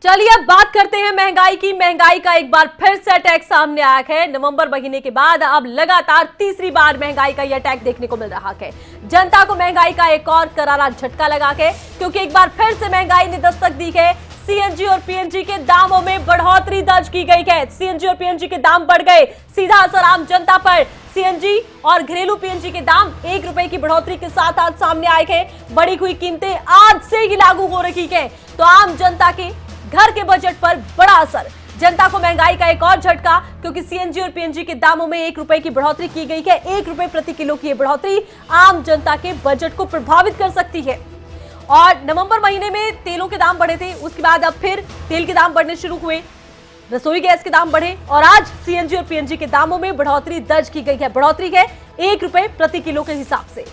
चलिए अब बात करते हैं महंगाई की। महंगाई का एक बार फिर से अटैक सामने आया है। नवंबर महीने के बाद अब लगातार तीसरी बार महंगाई का यह अटैक देखने को मिल रहा है। जनता को महंगाई का एक और करारा झटका लगा है, क्योंकि एक बार फिर से महंगाई ने दस्तक दी है। सीएनजी और पीएनजी के दामों में बढ़ोतरी दर्ज की गई है। सीएनजी और पीएनजी के दाम बढ़ गए, सीधा असर आम जनता पर। सीएनजी और घरेलू पीएनजी के दाम 1 रुपए की बढ़ोतरी के साथ आज सामने आए हैं। बढ़ी हुई कीमतें आज से ही लागू हो रही है, तो आम जनता के घर के बजट पर बड़ा असर। जनता को महंगाई का एक और झटका, क्योंकि सीएनजी और पीएनजी के दामों में 1 रुपए की बढ़ोतरी की गई है। 1 रुपए प्रति किलो की बढ़ोतरी आम जनता के बजट को प्रभावित कर सकती है। और नवंबर महीने में तेलों के दाम बढ़े थे, उसके बाद अब फिर तेल के दाम बढ़ने शुरू हुए, रसोई गैस के दाम बढ़े और आज सीएनजी और पीएनजी के दामों में बढ़ोतरी दर्ज की गई है। बढ़ोतरी है 1 रुपए प्रति किलो के हिसाब से,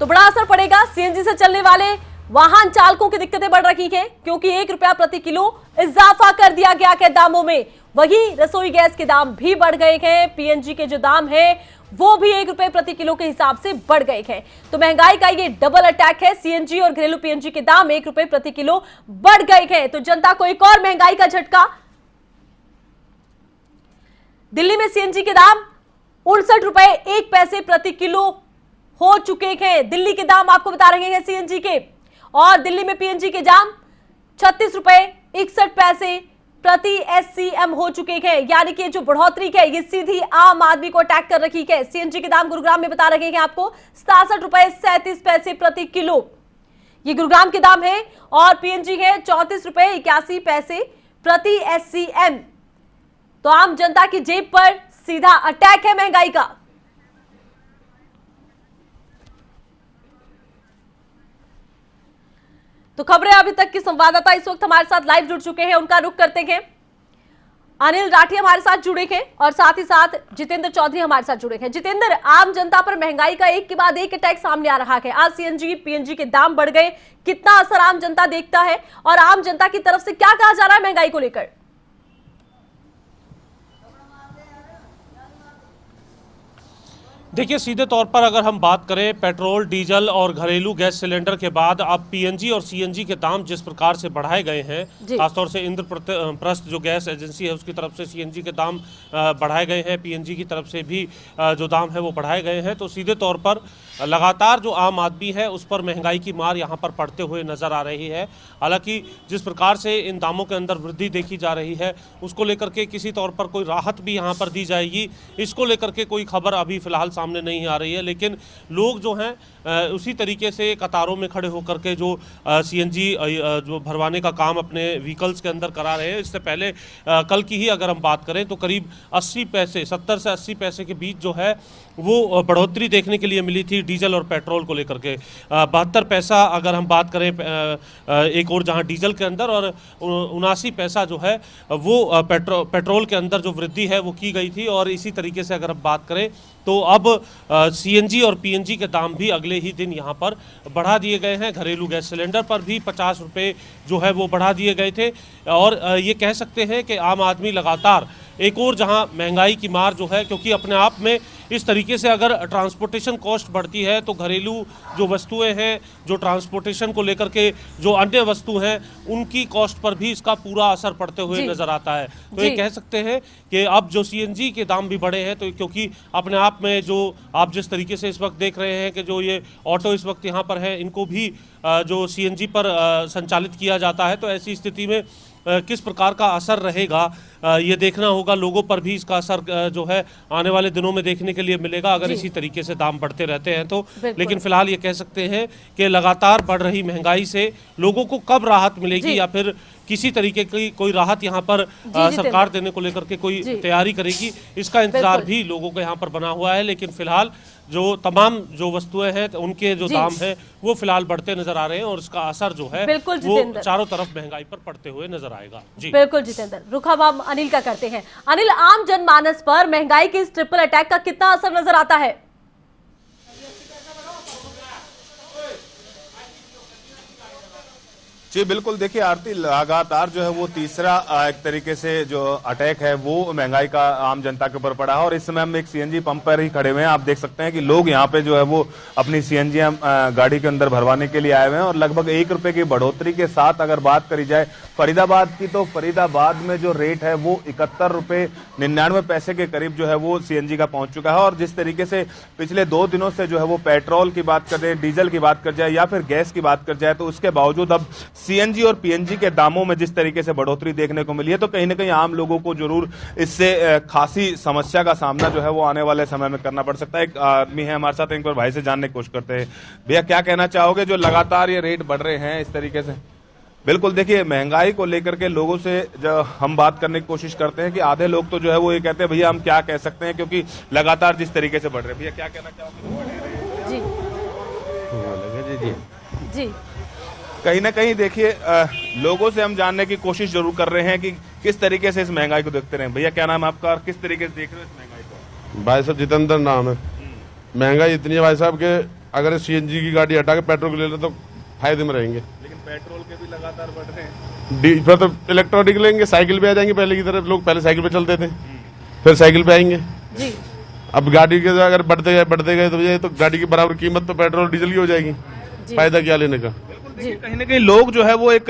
तो बड़ा असर पड़ेगा। सीएनजी से चलने वाले वाहन चालकों की दिक्कतें बढ़ रही हैं, क्योंकि 1 रुपया प्रति किलो इजाफा कर दिया गया है दामों में। वही रसोई गैस के दाम भी बढ़ गए हैं। पीएनजी के जो दाम है वो भी 1 रुपए प्रति किलो के हिसाब से बढ़ गए हैं। तो महंगाई का ये डबल अटैक है। सीएनजी और घरेलू पीएनजी के दाम 1 रुपए प्रति किलो बढ़ गए हैं, तो जनता को एक और महंगाई का झटका। दिल्ली में सीएनजी के दाम 59 रुपए 1 पैसे प्रति किलो हो चुके हैं। दिल्ली के दाम आपको बता रहे हैं सीएनजी के। और दिल्ली में पीएनजी के दाम 36 रुपए 61 पैसे प्रति एससीएम हो चुके हैं। यानी कि जो बढ़ोतरी है ये सीधी आम आदमी को अटैक कर रही है। सीएनजी के दाम गुरुग्राम में बता रहे हैं आपको 67 रुपए 37 पैसे प्रति किलो, ये गुरुग्राम के दाम है। और पीएनजी है 34 रुपए 81 पैसे प्रति एससीएम। तो आम जनता की जेब पर सीधा अटैक है महंगाई का। तो खबरें अभी तक की संवाददाता इस वक्त हमारे साथ लाइव जुड़ चुके हैं, उनका रुख करते हैं। अनिल राठी हमारे साथ जुड़े हैं और साथ ही साथ जितेंद्र चौधरी हमारे साथ जुड़े हैं। जितेंद्र, आम जनता पर महंगाई का एक के बाद एक अटैक सामने आ रहा है। आज सीएनजी पीएनजी के दाम बढ़ गए, कितना असर आम जनता देखता है और आम जनता की तरफ से क्या कहा जा रहा है महंगाई को लेकर? देखिए, सीधे तौर पर अगर हम बात करें पेट्रोल, डीजल और घरेलू गैस सिलेंडर के बाद अब पीएनजी और सीएनजी के दाम जिस प्रकार से बढ़ाए गए हैं, खासतौर से इंद्रप्रस्थ जो गैस एजेंसी है उसकी तरफ से सीएनजी के दाम बढ़ाए गए हैं, पीएनजी की तरफ से भी जो दाम है वो बढ़ाए गए हैं। तो सीधे तौर पर लगातार जो आम आदमी है उस पर महंगाई की मार यहाँ पर पड़ते हुए नजर आ रही है। हालांकि जिस प्रकार से इन दामों के अंदर वृद्धि देखी जा रही है उसको लेकर के किसी तौर पर कोई राहत भी यहाँ पर दी जाएगी, इसको लेकर के कोई खबर अभी फिलहाल सामने नहीं आ रही है। लेकिन लोग जो हैं उसी तरीके से कतारों में खड़े होकर के जो सीएनजी जो भरवाने का काम अपने व्हीकल्स के अंदर करा रहे हैं। इससे पहले कल की ही अगर हम बात करें तो करीब 80 पैसे 70 से 80 पैसे के बीच जो है वो बढ़ोतरी देखने के लिए मिली थी डीजल और पेट्रोल को लेकर के। 72 पैसा अगर हम बात करें एक और जहां डीजल के अंदर, और 79 पैसा जो है वो पेट्रोल के अंदर जो वृद्धि है वो की गई थी। और इसी तरीके से अगर हम बात करें तो अब सीएनजी और पीएनजी के दाम भी अगले ही दिन यहाँ पर बढ़ा दिए गए हैं। घरेलू गैस सिलेंडर पर भी 50 रुपये जो है वो बढ़ा दिए गए थे। और ये कह सकते हैं कि आम आदमी लगातार एक और जहां महंगाई की मार जो है, क्योंकि अपने आप में इस तरीके से अगर ट्रांसपोर्टेशन कॉस्ट बढ़ती है तो घरेलू जो वस्तुएं हैं, जो ट्रांसपोर्टेशन को लेकर के जो अन्य वस्तु हैं, उनकी कॉस्ट पर भी इसका पूरा असर पड़ते हुए नजर आता है। तो ये कह सकते हैं कि अब जो सीएनजी के दाम भी बढ़े हैं, तो क्योंकि अपने आप में जो आप जिस तरीके से इस वक्त देख रहे हैं कि जो ये ऑटो इस वक्त यहाँ पर है इनको भी जो सीएनजी पर संचालित किया जाता है, तो ऐसी स्थिति में किस प्रकार का असर रहेगा ये देखना होगा। लोगों पर भी इसका असर जो है आने वाले दिनों में देखने के लिए मिलेगा अगर इसी तरीके से दाम बढ़ते रहते हैं तो। लेकिन फिलहाल ये कह सकते हैं कि लगातार बढ़ रही महंगाई से लोगों को कब राहत मिलेगी या फिर किसी तरीके की कोई राहत यहाँ पर सरकार देने को लेकर के कोई तैयारी करेगी, इसका इंतजार भी लोगों को यहाँ पर बना हुआ है। लेकिन फिलहाल जो तमाम जो वस्तुएं हैं उनके जो दाम हैं वो फिलहाल बढ़ते नजर आ रहे हैं और इसका असर जो है वो चारों तरफ महंगाई पर पड़ते हुए नजर आएगा। जी बिल्कुल जितेंद्र, रुख अब हम अनिल का करते हैं। अनिल, आम जनमानस पर महंगाई के इस ट्रिपल अटैक का कितना असर नजर आता है? जी बिल्कुल, देखिए आरती, लगातार जो है वो तीसरा एक तरीके से जो अटैक है वो महंगाई का आम जनता के ऊपर पड़ा है। और इस समय हम एक सीएनजी पंप पर ही खड़े हुए हैं। आप देख सकते हैं कि लोग यहाँ पे जो है वो अपनी सीएनजी गाड़ी के अंदर भरवाने के लिए आए हुए हैं। और लगभग 1 रुपए की बढ़ोतरी के साथ अगर बात करी जाए फरीदाबाद की, तो फरीदाबाद में जो रेट है वो 71 रुपए 99 पैसे के करीब जो है वो सीएनजी का पहुंच चुका है। और जिस तरीके से पिछले 2 दिनों से जो है वो पेट्रोल की बात कर जाए, डीजल की बात कर जाए या फिर गैस की बात कर जाए, तो उसके बावजूद अब सीएनजी और पीएनजी के दामों में जिस तरीके से बढ़ोतरी देखने को मिली है, तो कहीं ना कहीं आम लोगों को जरूर इससे खासी समस्या का सामना जो है वो आने वाले समय में करना पड़ सकता है। एक आदमी है हमारे साथ, एक बार भाई से जानने की कोशिश करते हैं। भैया, क्या कहना चाहोगे जो लगातार ये रेट बढ़ रहे हैं इस तरीके से? बिल्कुल, देखिए महंगाई को लेकर के लोगों से जब हम बात करने की कोशिश करते हैं कि आधे लोग तो जो है वो ये कहते हैं भैया हम क्या कह सकते हैं, क्योंकि लगातार जिस तरीके से बढ़ रहे हैं। भैया, क्या कहना चाहोगे? जी जी कहीं ना कहीं देखिए लोगों से हम जानने की कोशिश जरूर कर रहे हैं कि किस तरीके से इस महंगाई को देखते रहे। भैया, क्या नाम है आपका और किस तरीके से देख रहे हो इस महंगाई को? भाई साहब जितेंद्र नाम है। महंगाई इतनी है भाई साहब के अगर सीएनजी की गाड़ी हटा के पेट्रोल की ले लें तो फायदे में रहेंगे। लेकिन पेट्रोल के भी लगातार बढ़ रहे हैं। फिर तो इलेक्ट्रॉनिक लेंगे, साइकिल पे आ जाएंगे। पहले की तरह लोग पहले साइकिल पे चलते थे, फिर साइकिल पे आएंगे। जी अब गाड़ी के अगर बढ़ते गए तो गाड़ी की बराबर कीमत तो पेट्रोल डीजल की हो जाएगी। फायदा क्या लेने का? कहीं ना कहीं लोग जो है वो एक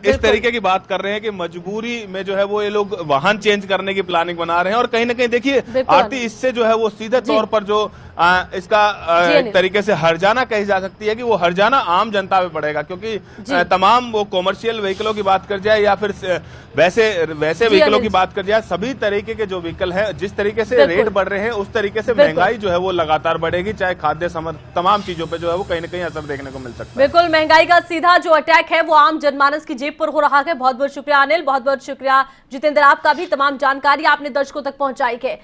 इस तरीके की बात कर रहे हैं कि मजबूरी में जो है वो ये लोग वाहन चेंज करने की प्लानिंग बना रहे हैं। और कहीं ना कहीं देखिए आरती, इससे जो है वो सीधे तौर पर जो इसका एक तरीके से हर्जाना कही जा सकती है कि वो हर्जाना आम जनता पे पड़ेगा, क्योंकि तमाम वो कॉमर्शियल व्हीकलों की बात कर जाए या फिर वैसे व्हीकलों की बात कर जाए, सभी तरीके के जो व्हीकल है जिस तरीके से रेट बढ़ रहे हैं उस तरीके से महंगाई जो है वो लगातार बढ़ेगी। चाहे खाद्य तमाम चीजों पे जो है वो कहीं ना कहीं असर देखने को मिल सकता है। बिल्कुल, महंगाई का सीधा जो अटैक है वो आम जनमानस की जेब पर हो रहा है। बहुत बहुत शुक्रिया अनिल, बहुत बहुत शुक्रिया जितेंद्र, आपका भी तमाम जानकारी आपने दर्शकों तक पहुंचाई है।